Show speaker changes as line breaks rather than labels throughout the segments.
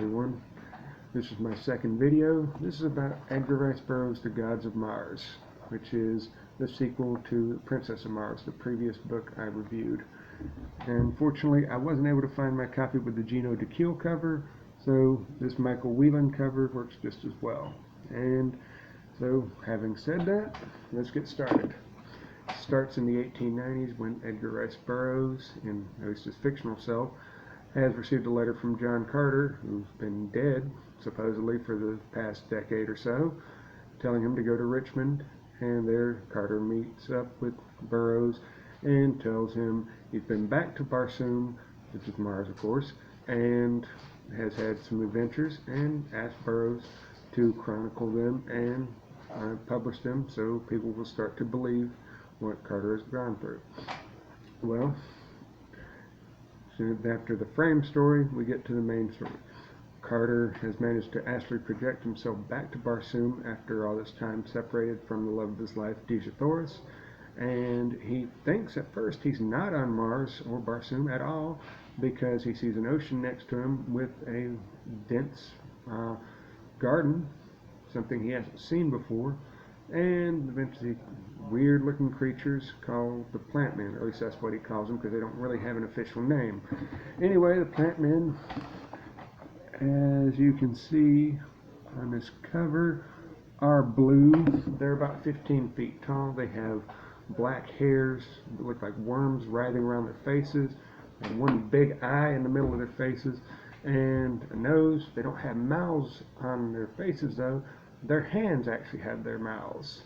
everyone. This is my second video. This is about Edgar Rice Burroughs' The Gods of Mars, which is the sequel to Princess of Mars, the previous book I reviewed. And fortunately, I wasn't able to find my copy with the Gino D'Acchille cover, so this Michael Whelan cover works just as well. And so, having said that, let's get started. It starts in the 1890s when Edgar Rice Burroughs, in at least his fictional self, has received a letter from John Carter, who's been dead, supposedly, for the past decade or so, telling him to go to Richmond, and there Carter meets up with Burroughs and tells him he's been back to Barsoom, which is Mars, of course, and has had some adventures, and asked Burroughs to chronicle them and publish them so people will start to believe what Carter has gone through. Well, after the frame story, we get to the main story. Carter has managed to astral project himself back to Barsoom after all this time separated from the love of his life, Dejah Thoris, and he thinks at first he's not on Mars or Barsoom at all because he sees an ocean next to him with a dense garden, something he hasn't seen before, and eventually weird looking creatures called the Plant Men, or at least that's what he calls them because they don't really have an official name. Anyway, the Plant Men, as you can see on this cover, are blue. They're about 15 feet tall. They have black hairs that look like worms writhing around their faces, and one big eye in the middle of their faces, and a nose. They don't have mouths on their faces though. Their hands actually have their mouths,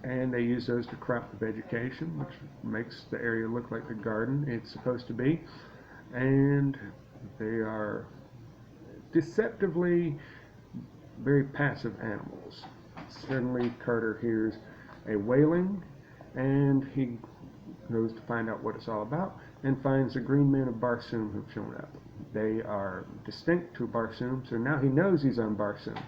and they use those to crop the vegetation, which makes the area look like the garden it's supposed to be. And they are deceptively very passive animals. Suddenly Carter hears a wailing, and he goes to find out what it's all about, and finds the Green Men of Barsoom who've shown up. They are distinct to Barsoom, so now he knows he's on Barsoom.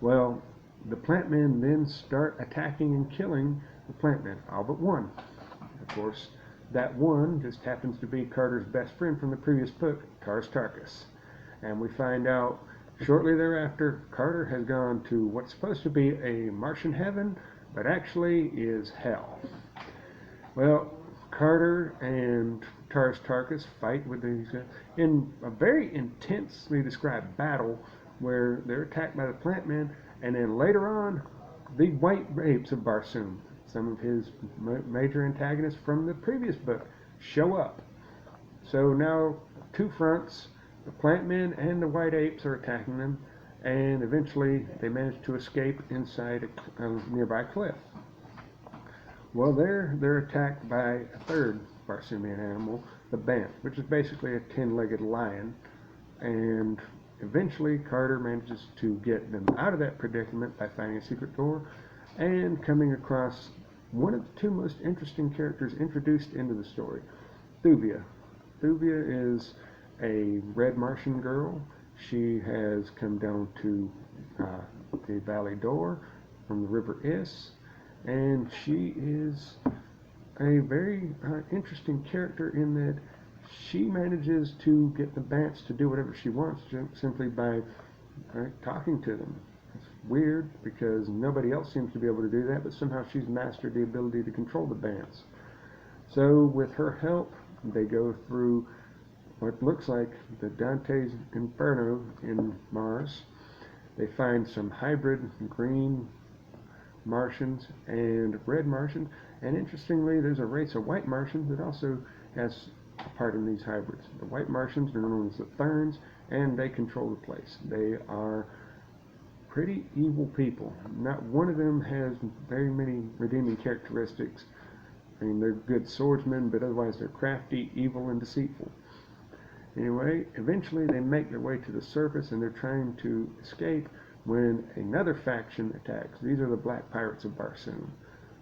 Well, the Plant Men then start attacking and killing the Plant Men, all but one. Of course, that one just happens to be Carter's best friend from the previous book, Tars Tarkas. And we find out shortly thereafter, Carter has gone to what's supposed to be a Martian heaven, but actually is hell. Well, Carter and Tars Tarkas fight with these in a very intensely described battle where they're attacked by the Plant Men, and then later on, the White Apes of Barsoom, some of his major antagonists from the previous book, show up. So now, two fronts, the Plant Men and the White Apes are attacking them, and eventually they manage to escape inside a nearby cliff. Well, they're attacked by a third Barsoomian animal, the Bant, which is basically a 10-legged lion, and eventually Carter manages to get them out of that predicament by finding a secret door and coming across one of the two most interesting characters introduced into the story, Thuvia. Thuvia is a red Martian girl. She has come down to the Valley Door from the River Is, and she is a very interesting character in that she manages to get the Bants to do whatever she wants simply by talking to them. It's weird because nobody else seems to be able to do that, but somehow she's mastered the ability to control the Bants. So with her help, they go through what looks like the Dante's Inferno in Mars. They find some hybrid green Martians and red Martians, and interestingly there's a race of white Martians that also has a part in these hybrids. The white Martians are known as the Therns, and they control the place. They are pretty evil people. Not one of them has very many redeeming characteristics. I mean, they're good swordsmen, but otherwise they're crafty, evil, and deceitful. Anyway, eventually they make their way to the surface, and they're trying to escape when another faction attacks. These are the Black Pirates of Barsoom.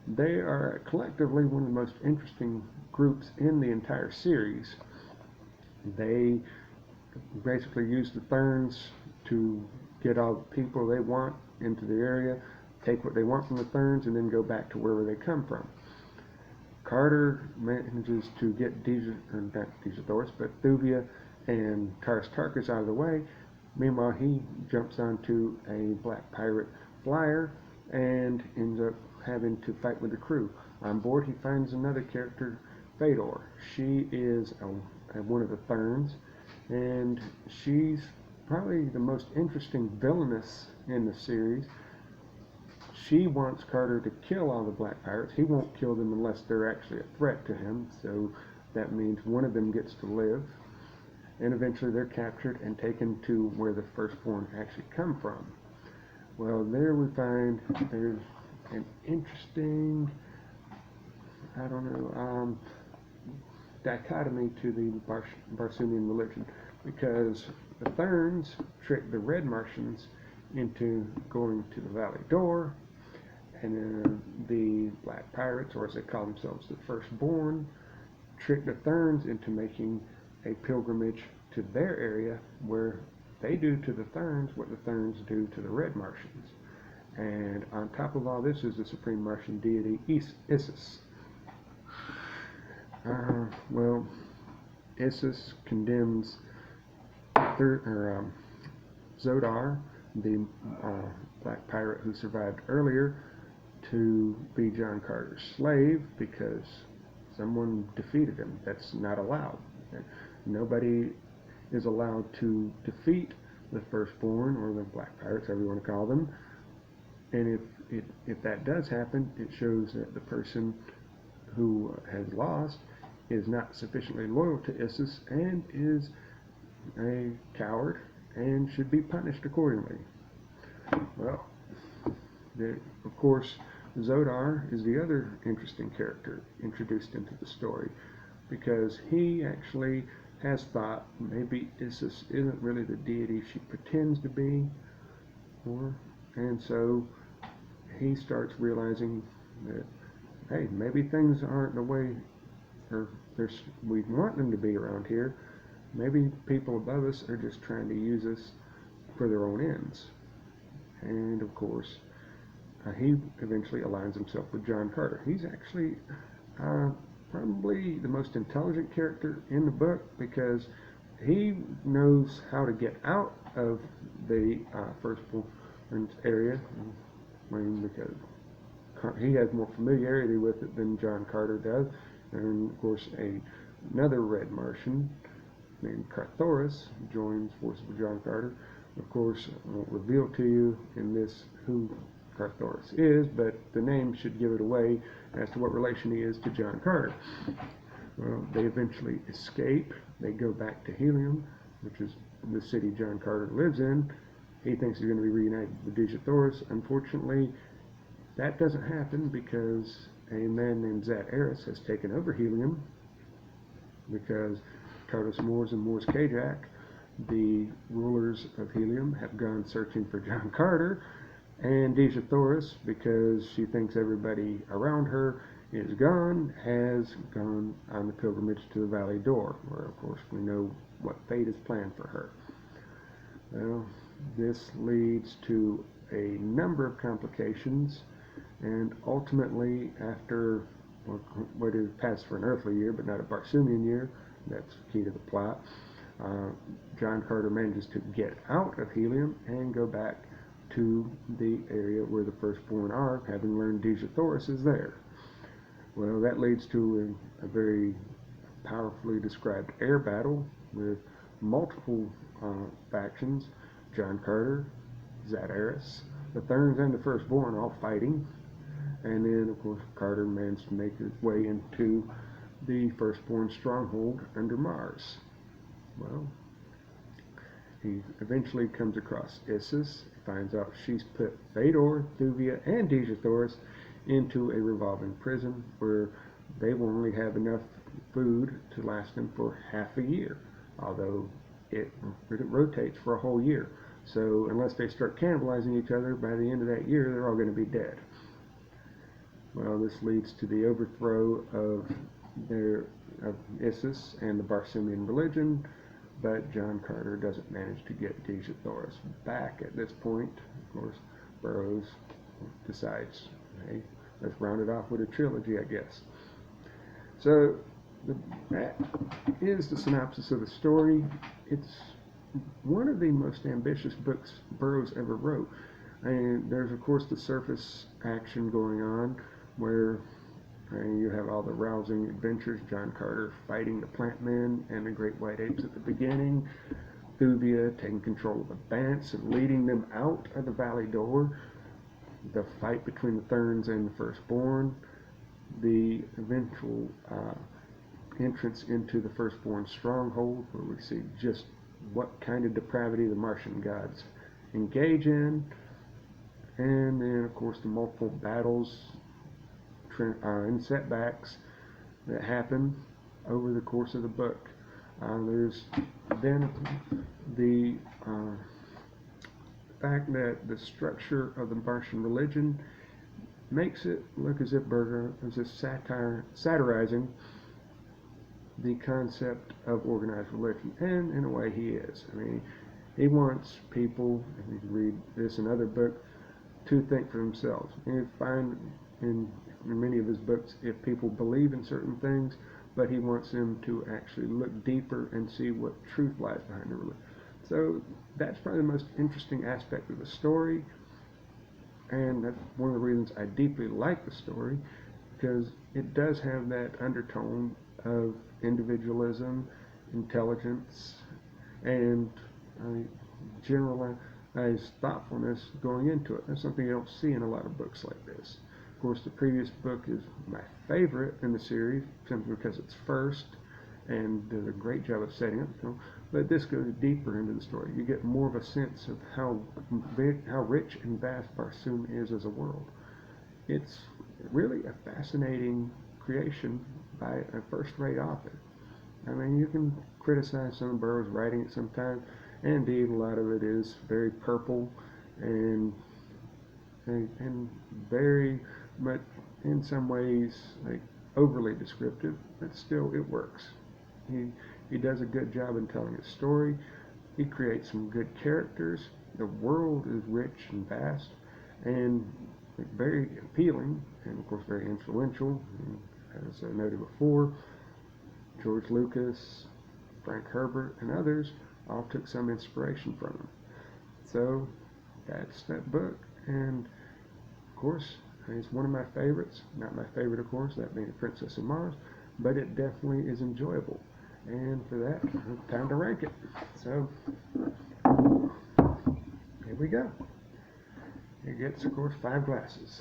They are collectively one of the most interesting groups in the entire series. They basically use the Therns to get all the people they want into the area, take what they want from the Therns, and then go back to wherever they come from. Carter manages to get not Dejah Thoris, but Thuvia and Tars Tarkas out of the way, Meanwhile, he jumps onto a black pirate flyer and ends up having to fight with the crew. On board, he finds another character, Fedor. She is one of the Therns, and she's probably the most interesting villainess in the series. She wants Carter to kill all the black pirates. He won't kill them unless they're actually a threat to him, so that means one of them gets to live. And eventually they're captured and taken to where the firstborn actually come from. Well, there we find there's an interesting, I don't know, dichotomy to the Barsoomian religion, because the Therns trick the Red Martians into going to the Valley Door, and the Black Pirates, or as they call themselves, the Firstborn, trick the Therns into making a pilgrimage to their area, where they do to the Therns what the Therns do to the Red Martians. And on top of all this is the supreme Martian deity Issus. Well, Issus condemns Zodar, the black pirate who survived earlier, to be John Carter's slave because someone defeated him. That's not allowed. Nobody is allowed to defeat the firstborn, or the black pirates, however you want to call them. And if that does happen, it shows that the person who has lost is not sufficiently loyal to Issus and is a coward and should be punished accordingly. Well, of course, Zodar is the other interesting character introduced into the story, because he actually has thought maybe Issus isn't really the deity she pretends to be, and so he starts realizing that, hey, maybe things aren't the way we want them to be around here. Maybe people above us are just trying to use us for their own ends. And of course, he eventually aligns himself with John Carter. He's actually probably the most intelligent character in the book, because he knows how to get out of the firstborn area. I mean, because he has more familiarity with it than John Carter does. And of course, another Red Martian named Carthoris joins forces with John Carter. Of course, I won't reveal to you in this who Carthoris is, but the name should give it away as to what relation he is to John Carter. Well, they eventually escape. They go back to Helium, which is the city John Carter lives in. He thinks he's going to be reunited with Dejah Thoris. Unfortunately, that doesn't happen because a man named Zat Eris has taken over Helium, because Carlos Moores and Moores Kajak, the rulers of Helium, have gone searching for John Carter, and Dejah Thoris, because she thinks everybody around her is gone, has gone on the pilgrimage to the Valley Door, where of course we know what fate is planned for her. Well, this leads to a number of complications, and ultimately, after what is passed for an earthly year but not a Barsoomian year, that's key to the plot, John Carter manages to get out of Helium and go back to the area where the firstborn are, having learned Dejah Thoris is there. Well, that leads to a very powerfully described air battle with multiple factions: John Carter, Zat Eris, the Therns, and the firstborn all fighting. And then, of course, Carter managed to make his way into the firstborn stronghold under Mars. Well, he eventually comes across Issus, finds out she's put Fedor, Thuvia, and Dejah Thoris into a revolving prison where they will only have enough food to last them for half a year, although it rotates for a whole year. So unless they start cannibalizing each other, by the end of that year, they're all going to be dead. Well, this leads to the overthrow of Issus and the Barsoomian religion, but John Carter doesn't manage to get Dejah Thoris back at this point. Of course, Burroughs decides, hey, let's round it off with a trilogy, I guess. So that is the synopsis of the story. It's one of the most ambitious books Burroughs ever wrote. And there's of course the surface action going on, where you have all the rousing adventures, John Carter fighting the plant men and the great white apes at the beginning, Thuvia taking control of the Bants and leading them out of the valley door, the fight between the Therns and the Firstborn, the eventual entrance into the Firstborn stronghold, where we see just what kind of depravity the Martian gods engage in, and then of course the multiple battles and setbacks that happen over the course of the book. There's then the fact that the structure of the Martian religion makes it look as if Burroughs is satirizing the concept of organized religion, and in a way he is. I mean, he wants people, and you can read this in other books, to think for themselves. And you find in many of his books, if people believe in certain things, but he wants them to actually look deeper and see what truth lies behind the religion. So that's probably the most interesting aspect of the story, and that's one of the reasons I deeply like the story, because it does have that undertone of individualism, intelligence, and generalized thoughtfulness going into it. That's something you don't see in a lot of books like this. Of course, the previous book is my favorite in the series, simply because it's first and does a great job of setting up the film. But this goes deeper into the story. You get more of a sense of how rich and vast Barsoom is as a world. It's really a fascinating creation by a first-rate author. I mean, you can criticize some of Burroughs' writing at some time, and indeed a lot of it is very purple and very much, in some ways, like overly descriptive, but still it works. He does a good job in telling his story. He creates some good characters. The world is rich and vast and very appealing, and of course very influential. And as I noted before, George Lucas, Frank Herbert, and others all took some inspiration from him. So that's that book, and of course it's one of my favorites. Not my favorite, of course, that being Princess of Mars, but it definitely is enjoyable. And for that, it's time to rank it. So here we go. It gets, of course, 5 glasses.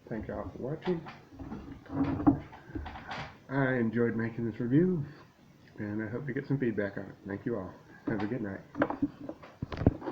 Thank y'all for watching. I enjoyed making this review, and I hope to get some feedback on it. Thank you all. Have a good night.